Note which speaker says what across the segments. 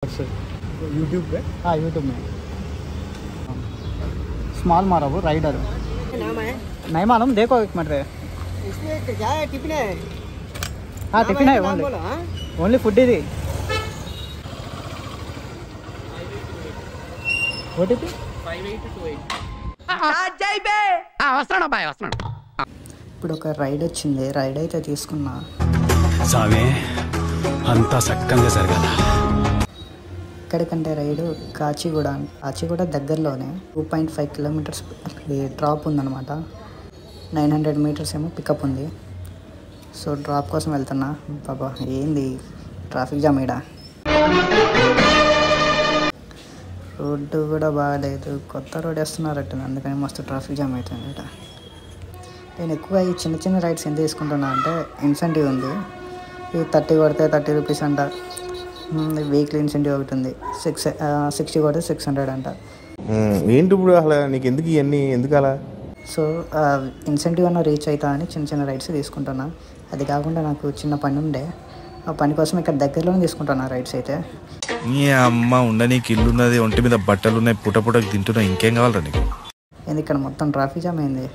Speaker 1: YouTube पे?
Speaker 2: हाँ YouTube में स्मॉल मारा वो राइडर
Speaker 1: नाम है
Speaker 2: नहीं मालूम देखो एक मिनट रे
Speaker 1: इसमें क्या है टिफिन है
Speaker 2: हाँ टिफिन है
Speaker 1: नाम बोलो हाँ
Speaker 2: ओनली फुड ఇది ఓటీపీ
Speaker 3: 5828 వస్తున్నాడు అబ్బాయి వస్తున్నాడు.
Speaker 2: ఇప్పుడు ఒక రైడ్ వచ్చింది, రైడ్ అయితే తీసుకున్నా.
Speaker 4: సామే అంతా సక్కంగా జరగాల.
Speaker 2: ఇక్కడికంటే రైడు కాచిగూడ దగ్గరలోనే 2.5 కిలోమీటర్స్ డ్రాప్ ఉందన్నమాట. 900 మీటర్స్ ఏమో పికప్ ఉంది. సో డ్రాప్ కోసం వెళ్తున్నా. బాబా ఏంది ట్రాఫిక్ జామ్ ఈడ. రోడ్డు కూడా బాగాలేదు, కొత్త రోడ్ వేస్తున్నారట్టు, అందుకని మస్తు ట్రాఫిక్ జామ్ అవుతుంది ఇక్కడ. నేను ఎక్కువగా ఈ చిన్న చిన్న రైడ్స్ ఎంత తీసుకుంటున్నా అంటే ఇన్సెంటివ్ ఉంది. ఇవి 30 కొడితే 30 రూపీస్ అంట. వీక్లీ ఇన్సెంటివ్ ఒకటి ఉంది, 60 కొడితే 600 అంట.
Speaker 5: ఏంటి ఇప్పుడు అసలు నీకు ఎందుకు ఇవన్నీ ఎందుకు అలా?
Speaker 2: సో ఇన్సెంటివ్ అన్న రీచ్ అవుతా అని చిన్న చిన్న రైడ్స్ తీసుకుంటున్నా. అది కాకుండా నాకు చిన్న పని ఉండే, ఆ పని కోసం ఇక్కడ దగ్గరలోనే తీసుకుంటున్నా రైడ్స్ అయితే.
Speaker 6: నీ అమ్మ ఉండ, నీకు ఇల్లు ఉన్నది, ఒంటి మీద బట్టలు ఉన్నాయి, పుటకి తింటున్నా, ఇంకేం కావాలరా నీకు?
Speaker 2: ఎందుకు ఇక్కడ మొత్తం ట్రాఫిక్ జామ్ అయింది.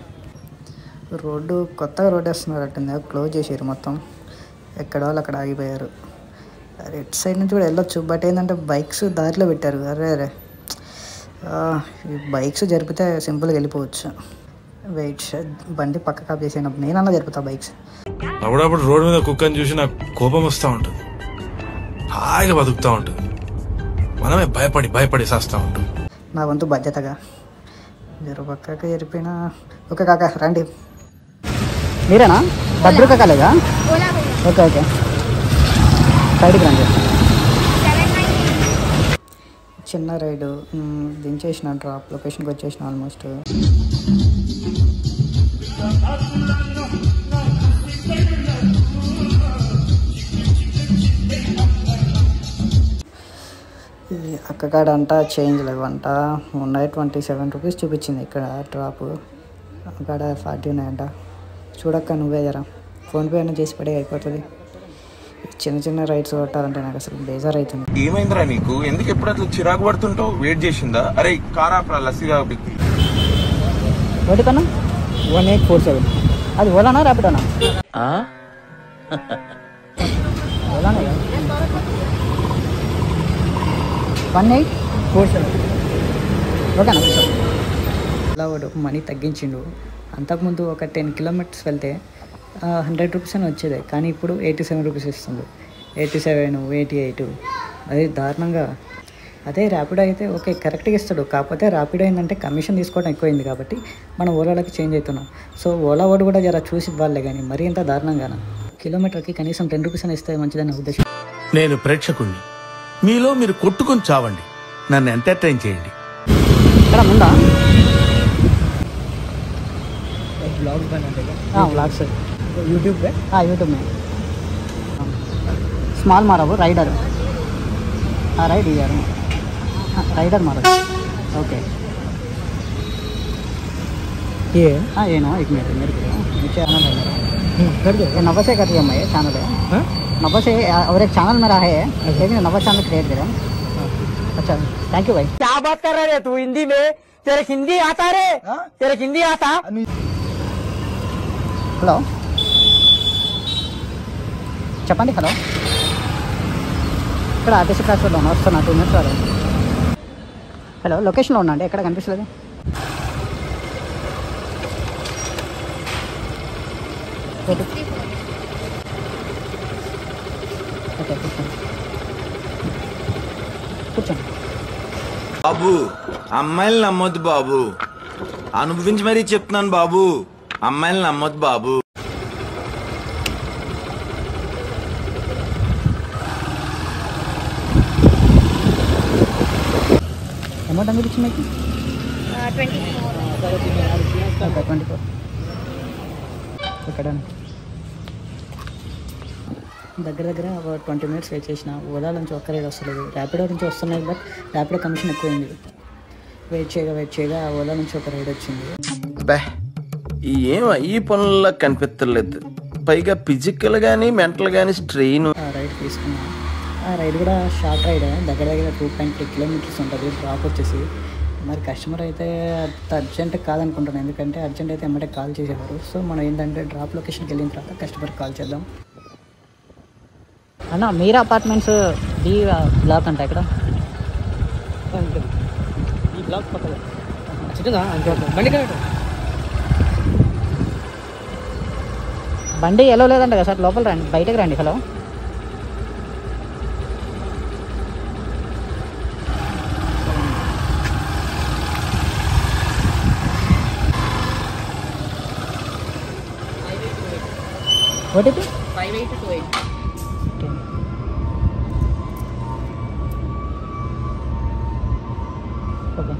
Speaker 2: రోడ్డు కొత్తగా రోడ్ వేస్తున్నారట్టుంది, క్లోజ్ చేసారు మొత్తం. ఎక్కడ వాళ్ళు అక్కడ ఆగిపోయారు. రెడ్ సైడ్ నుంచి కూడా వెళ్ళొచ్చు, బట్ ఏంటంటే బైక్స్ దారిలో పెట్టారు. అరే ఈ బైక్స్ జరిపితే సింపుల్గా వెళ్ళిపోవచ్చు. వెయిట్, బండి పక్క కాప్ చేసినప్పుడు నేనన్నా జరుపుతా బైక్స్.
Speaker 6: అప్పుడప్పుడు రోడ్డు మీద కుక్కని చూసి నాకు కోపం వస్తూ ఉంటుంది, హాయిగా బతుకుతూ ఉంటుంది, మనమే భయపడి చేస్తూ ఉంటాం.
Speaker 2: నా వంతు బాధ్యతగా పక్కకి జరిపినా. ఓకే కాకా రండి. మీరేనా భద్రక కాలేదా? ఓకే ఓకే సైడ్కి రండి. చిన్న రైడు దించేసిన, డ్రాప్ లొకేషన్కి వచ్చేసిన ఆల్మోస్ట్. ఇది అక్కకాడ అంట చేంజ్ లేవంట, ఉన్నాయి 27 రూపీస్ చూపించింది ఇక్కడ డ్రాప్. అక్కడ 40 ఉన్నాయంట. చూడక్క నువ్వే జరా ఫోన్పే అయినా చేసి పడే అయిపోతుంది. చిన్న చిన్న రైడ్స్ కొట్టాలంటే నాకు అసలు బేజార్ అవుతుంది.
Speaker 5: ఏమైందిరా నీకు? ఎందుకు ఎప్పుడు అట్లా చిరాకు పడుతుంటావు? వెయిట్ చేసిందా? అరే కారా లస్సీ కాబట్టి
Speaker 2: ఒకటి కన్నా 1847. అది ఓలానా ర్యాపిడోనా? ఓలానా 1847. ఓకేనా? ఇలా వాడు మనీ తగ్గించిండు. అంతకుముందు ఒక 10 కిలోమీటర్స్ వెళ్తే 100 రూపీస్ అని వచ్చేది, కానీ ఇప్పుడు 87 రూపీస్ ఇస్తుంది. 87, 88, అది దారుణంగా. అదే ర్యాపిడో అయితే ఓకే కరెక్ట్గా ఇస్తాడు, కాకపోతే ర్యాపిడో ఏంటంటే కమిషన్ తీసుకోవడం ఎక్కువైంది కాబట్టి మనం ఓలాలకి చేంజ్ అవుతున్నాం. సో ఓలా వాడు కూడా జర చూసి ఇవ్వాలి, కానీ మరీ ఇంత దారుణంగా కిలోమీటర్కి కనీసం 10 రూపీస్ అని ఇస్తే మంచిదని ఉద్దేశం.
Speaker 4: నేను ప్రేక్షకుణ్ణి, మీలో మీరు కొట్టుకొని చావండి, నన్ను ఎంటర్టైన్ చేయండి.
Speaker 2: ఇక్కడ ముందా
Speaker 1: ब्लॉग्स बनाते हैं?
Speaker 2: व्लॉग्स
Speaker 1: यूट्यूब पे?
Speaker 2: हाँ यूट्यूब में स्मॉल मारा वो राइडर. हाँ राइड यार, राइडर मारा. ओके
Speaker 1: ये
Speaker 2: हाँ ये नो एक मिनट मेरे को चैनल है मेरा.
Speaker 1: कर दो.
Speaker 2: ये नवा से कर दिया मैं, ये चैनल है नवा से, और एक चैनल मेरा है लेकिन नवा चैनल क्रिएट करा. अच्छा थैंक यू भाई.
Speaker 1: क्या बात कर रहे तू हिंदी में? तेरे हिंदी आता रे? तेरे हिंदी आता?
Speaker 2: హలో చెప్పండి. హలో ఇక్కడ ఆర్టీసీ ట్రాన్స్పోర్ట్లో ఉన్నా, వస్తున్నా 2 minutes వారు. హలో లొకేషన్లో ఉన్నా అండి, ఎక్కడ కనిపిస్తలేదు. ఓకే కూర్చోండి.
Speaker 7: బాబు అమ్మాయిలు నమ్మొద్దు బాబు, అనుభవించి మరీ చెప్తున్నాను బాబు, అమ్మాయిలు నమ్మొద్దు బాబు.
Speaker 2: అమౌంట్ ఎంత ఇచ్చింది మీకు? 24. ఇక్కడ దగ్గర 20 minutes వెయిట్ చేసిన. ఓలా నుంచి ఒక్క రైడ్ వస్తలేదు, ర్యాపిడో నుంచి వస్తున్నాయి, బట్ ర్యాపిడో కమిషన్ ఎక్కువైంది. వెయిట్ చేయగా ఓలా నుంచి ఒక రైడ్ వచ్చింది.
Speaker 7: ఏం ఈ పనుల్లో కనిపించలేదు, పైగా ఫిజికల్ గానీ మెంటల్ గానీ స్ట్రెయిన్.
Speaker 2: రైడ్ తీసుకున్నా. ఆ రైడ్ కూడా షార్ట్ రైడ్, దగ్గర దగ్గర 2.3 కిలోమీటర్స్ ఉంటుంది డ్రాప్ వచ్చేసి. మరి కస్టమర్ అయితే అంత అర్జెంట్ కాదనుకుంటున్నాను, ఎందుకంటే అర్జెంట్ అయితే ఎమ్మటే కాల్ చేసేవారు. సో మనం ఏంటంటే డ్రాప్ లొకేషన్కి వెళ్ళిన తర్వాత కస్టమర్కి కాల్ చేద్దాం. అన్న మీరా అపార్ట్మెంట్స్ బి బ్లాక్ అంట ఇక్కడ,
Speaker 1: ఈ బ్లాక్ పక్కన
Speaker 2: బండి ఎలా లేదంట కదా సార్, లోపల రండి, బయటకు రండి. Hello OTP
Speaker 8: 5828.
Speaker 2: ఓకే.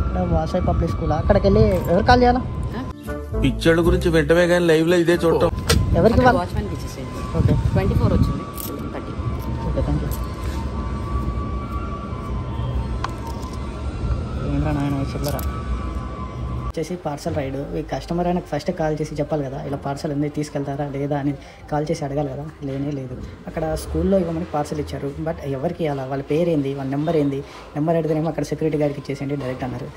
Speaker 2: ఇక్కడ వాసవి పబ్లిక్ స్కూల్, అక్కడికి వెళ్ళి ఎవరు కాల్ చేయాలా?
Speaker 4: పిచ్చోళ్ళ గురించి వెంటనే కానీ లైవ్ లో ఇదే చూడటం.
Speaker 2: ఎవరికి వాళ్ళు?
Speaker 8: వాచ్మెన్కి ఇచ్చేసేయండి.
Speaker 2: ఓకే
Speaker 8: 24 వచ్చింది 30.
Speaker 2: Okay thank you. ఏంద్రా నాయన చిల్లరా వచ్చేసి పార్సల్ రైడ్. ఈ కస్టమర్ ఆయనకు ఫస్ట్ కాల్ చేసి చెప్పాలి కదా, ఇలా పార్సల్ ఎందుకు తీసుకెళ్తారా లేదా అని కాల్ చేసి అడగాలి కదా. లేనే లేదు. అక్కడ స్కూల్లో ఇవ్వమని పార్సల్ ఇచ్చారు, బట్ ఎవరికి ఇవ్వాలా, వాళ్ళ పేరు ఏంది, వాళ్ళ నెంబర్ ఏంది, నెంబర్ అడిగితేనేమో అక్కడ సెక్యూరిటీ గార్డ్కి ఇచ్చేసేయండి డైరెక్ట్ అన్నారు.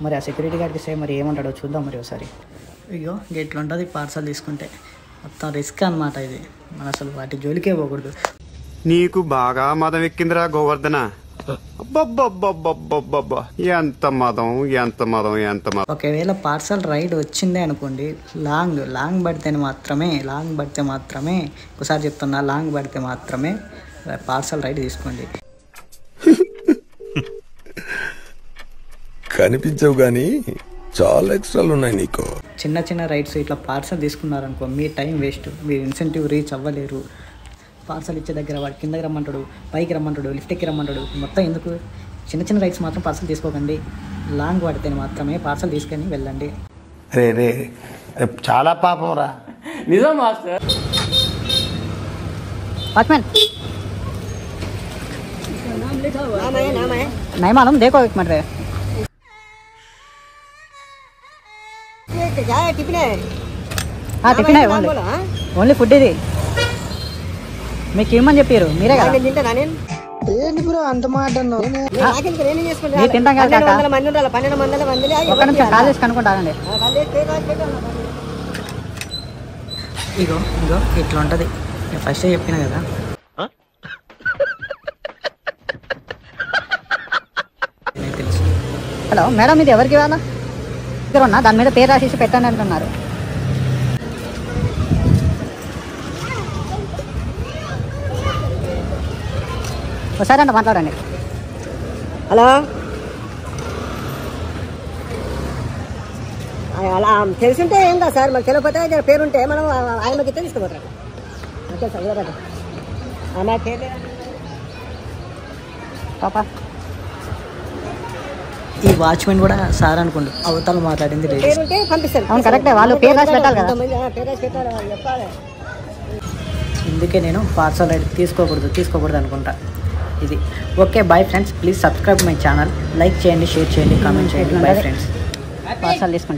Speaker 2: మరి ఆ సెక్యూరిటీ గార్డ్కి ఇస్తే మరి ఏమంటాడో చూద్దాం మరి ఒకసారి. అయ్యో ఇట్లా ఉంటుంది పార్సల్ తీసుకుంటే, మొత్తం రిస్క్ అన్నమాట ఇది. మనం అసలు వాటి జోలికే పోకూడదు.
Speaker 9: నీకు బాగా మదం ఎక్కిందిరా గోవర్ధన. అబ్బబ్బబ్బబ్బబ్బబ్బబ్బా, ఎంత మదం ఎంత మదం ఎంత మదం.
Speaker 2: ఒకవేళ పార్సల్ రైడ్ వచ్చిందే అనుకోండి, లాంగ్ పడితే మాత్రమే ఒకసారి చెప్తున్నా, లాంగ్ పడితే మాత్రమే పార్సల్ రైడ్ తీసుకోండి.
Speaker 5: కనిపించవు గానీ చాలా ఎక్స్ట్రాలు ఉన్నాయి నీకు.
Speaker 2: చిన్న చిన్న రైడ్స్ ఇట్లా పార్సల్ తీసుకున్నారనుకో మీ టైం వేస్ట్, మీరు ఇన్సెంటివ్ రీచ్ అవ్వలేరు. పార్సల్ ఇచ్చే దగ్గర వాడు కిందకి రమ్మంటాడు, పైకి రమ్మంటాడు, లిఫ్ట్ ఎక్కి రమ్మంటాడు, మొత్తం ఎందుకు. చిన్న చిన్న రైడ్స్ మాత్రం పార్సల్ తీసుకోకండి. లాంగ్ పడితే మాత్రమే పార్సల్ తీసుకొని వెళ్ళండి.
Speaker 9: రే రే చాలా పాపం రా.
Speaker 1: నిజం మాస్టర్.
Speaker 2: వాచ్మెన్ नहीं मालूम, देखो एक मिनट रे. हाँ टिफिन है, ఓన్లీ ఫుడ్ ఇది. మీకు ఇవ్వమని చెప్పారు మీరే కదా. మీరు తింటాం కదా, ఒక్క నిమిషం కాల్ చేసి కనుక్కుంటానండి. ఇగో ఇట్లా ఉంటుంది, నేను ఫస్ట్ చెప్పిన కదా. హలో మేడం, ఇది ఎవరికి ఇవ్వాలా? ఇక్కడ ఉన్నా దాని మీద పేరు రాసేసి పెట్టండి అంటున్నారు. ఒకసారి అంట మాట్లాడండి.
Speaker 10: హలో, అలా తెలుసుంటే ఏం కాదు సార్, మాకు తెలియకపోతే పేరుంటే మనం ఆయనకి ఇస్తే తీసుకుపోతారు. ఓకే సార్,
Speaker 2: పాపా ఈ వాచ్మెన్ కూడా సార్ అనుకోండి, అవతల మాట్లాడింది
Speaker 10: పేరుంటే పంపిస్తారు.
Speaker 2: అవును కరెక్టే, వాళ్ళు పేరు రాసి పెట్టాలి కదా.
Speaker 10: పేరు రాసి పెట్టాలి చెప్పాలి.
Speaker 2: ఇందుకే నేను పార్సల్ రైడ్ తీసుకోకూడదు అనుకుంటా ఇది. Okay bye friends, please subscribe my channel, like చేయండి, షేర్ చేయండి, కామెంట్ చేయండి. బాయ్ ఫ్రెండ్స్, పార్సల్ తీసుకోండి.